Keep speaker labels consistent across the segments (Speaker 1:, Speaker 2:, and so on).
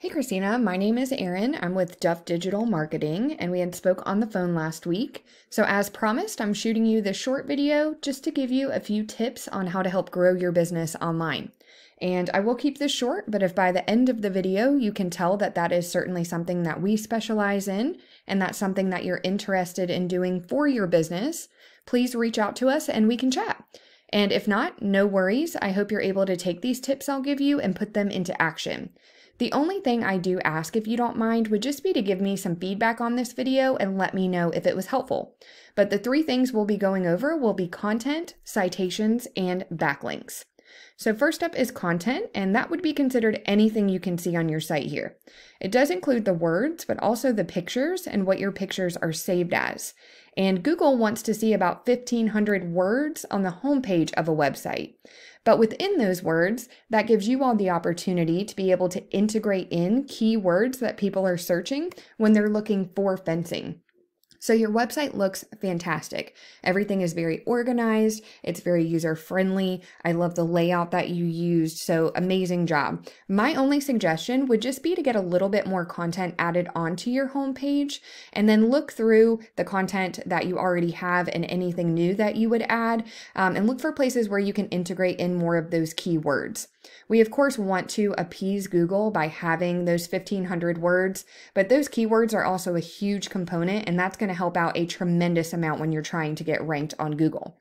Speaker 1: Hey Christina, my name is Erin. I'm with Duff Digital Marketing and we had spoke on the phone last week. So as promised, I'm shooting you this short video just to give you a few tips on how to help grow your business online. And I will keep this short, but if by the end of the video you can tell that that is certainly something that we specialize in and that's something that you're interested in doing for your business, please reach out to us and we can chat. And if not, no worries. I hope you're able to take these tips I'll give you and put them into action. The only thing I do ask, if you don't mind, would just be to give me some feedback on this video and let me know if it was helpful. But the three things we'll be going over will be content, citations, and backlinks. So first up is content, and that would be considered anything you can see on your site here. It does include the words, but also the pictures and what your pictures are saved as. And Google wants to see about 1,500 words on the homepage of a website. But within those words, that gives you all the opportunity to be able to integrate in keywords that people are searching when they're looking for fencing. So your website looks fantastic. Everything is very organized. It's very user-friendly. I love the layout that you used. So amazing job. My only suggestion would just be to get a little bit more content added onto your homepage and then look through the content that you already have and anything new that you would add and look for places where you can integrate in more of those keywords. We of course want to appease Google by having those 1,500 words, but those keywords are also a huge component and that's going to help out a tremendous amount when you're trying to get ranked on Google.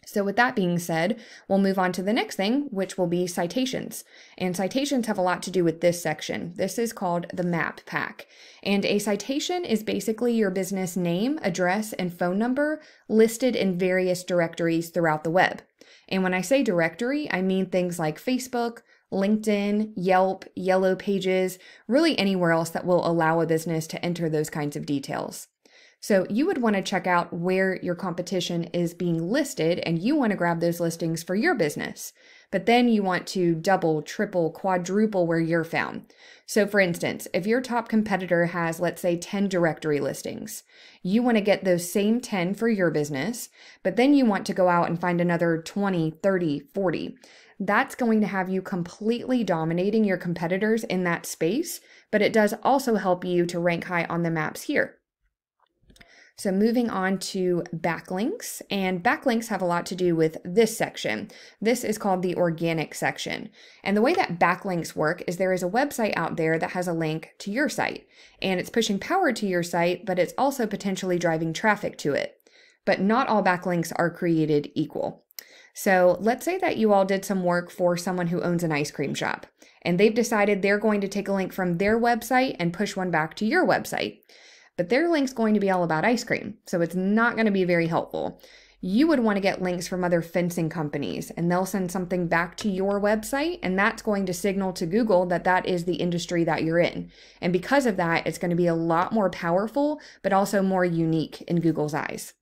Speaker 1: So with that being said, we'll move on to the next thing, which will be citations. And citations have a lot to do with this section. This is called the map pack. And a citation is basically your business name, address, and phone number listed in various directories throughout the web. And when I say directory, I mean things like Facebook, LinkedIn, Yelp, Yellow Pages, really anywhere else that will allow a business to enter those kinds of details. So you would want to check out where your competition is being listed and you want to grab those listings for your business. But then you want to double, triple, quadruple where you're found. So for instance, if your top competitor has, let's say, 10 directory listings, you want to get those same 10 for your business, but then you want to go out and find another 20, 30, 40. That's going to have you completely dominating your competitors in that space, but it does also help you to rank high on the maps here. So moving on to backlinks, and backlinks have a lot to do with this section. This is called the organic section. And the way that backlinks work is there is a website out there that has a link to your site, and it's pushing power to your site, but it's also potentially driving traffic to it. But not all backlinks are created equal. So let's say that you all did some work for someone who owns an ice cream shop, and they've decided they're going to take a link from their website and push one back to your website. But their link's going to be all about ice cream, so it's not going to be very helpful. You would want to get links from other fencing companies, and they'll send something back to your website, and that's going to signal to Google that that is the industry that you're in. And because of that, it's going to be a lot more powerful, but also more unique in Google's eyes.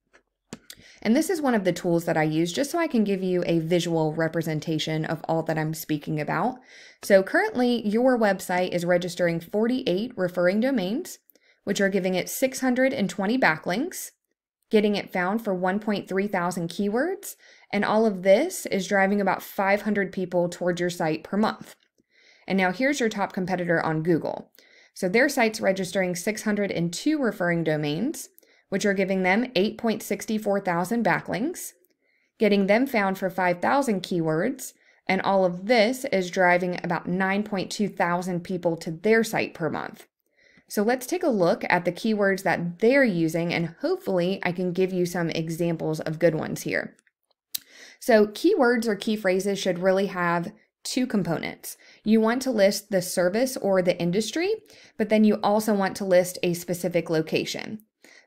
Speaker 1: And this is one of the tools that I use just so I can give you a visual representation of all that I'm speaking about. So currently, your website is registering 48 referring domains, which are giving it 620 backlinks, getting it found for 1.3 thousand keywords, and all of this is driving about 500 people towards your site per month. And now here's your top competitor on Google. So their site's registering 602 referring domains, which are giving them 8.64 thousand backlinks, getting them found for 5,000 keywords, and all of this is driving about 9.2 thousand people to their site per month. So let's take a look at the keywords that they're using, and hopefully I can give you some examples of good ones here. So keywords or key phrases should really have two components. You want to list the service or the industry, but then you also want to list a specific location.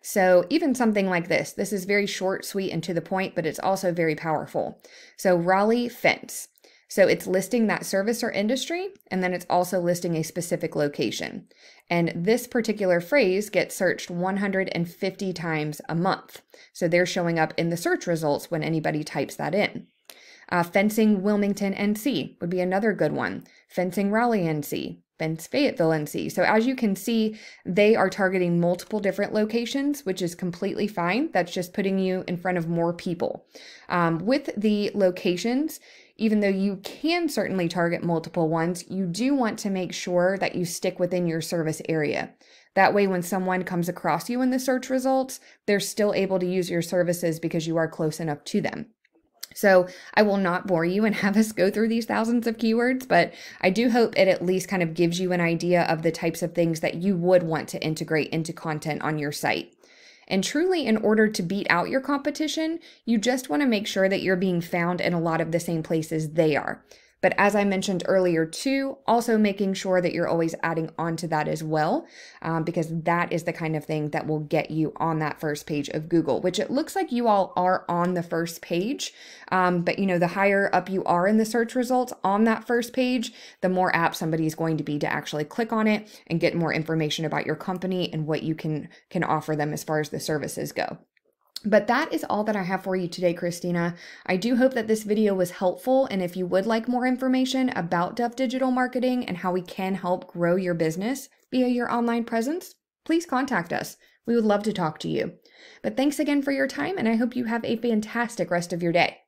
Speaker 1: So even something like this is very short, sweet, and to the point, but it's also very powerful. So Raleigh fence. So it's listing that service or industry, and then it's also listing a specific location. And this particular phrase gets searched 150 times a month. So they're showing up in the search results when anybody types that in. Fencing Wilmington, NC would be another good one. Fencing Raleigh, NC. Fence Fayetteville, NC. So as you can see, they are targeting multiple different locations, which is completely fine. That's just putting you in front of more people. With the locations, even though you can certainly target multiple ones, you do want to make sure that you stick within your service area. That way, when someone comes across you in the search results, they're still able to use your services because you are close enough to them. So I will not bore you and have us go through these thousands of keywords, but I do hope it at least kind of gives you an idea of the types of things that you would want to integrate into content on your site. And truly, in order to beat out your competition, you just want to make sure that you're being found in a lot of the same places they are. But as I mentioned earlier too, also making sure that you're always adding on to that as well, because that is the kind of thing that will get you on that first page of Google, which it looks like you all are on the first page. But the higher up you are in the search results on that first page, the more apt somebody is going to be to actually click on it and get more information about your company and what you can offer them as far as the services go. But that is all that I have for you today, Christina. I do hope that this video was helpful, and if you would like more information about Duff Digital Marketing and how we can help grow your business via your online presence, please contact us. We would love to talk to you. But thanks again for your time, and I hope you have a fantastic rest of your day.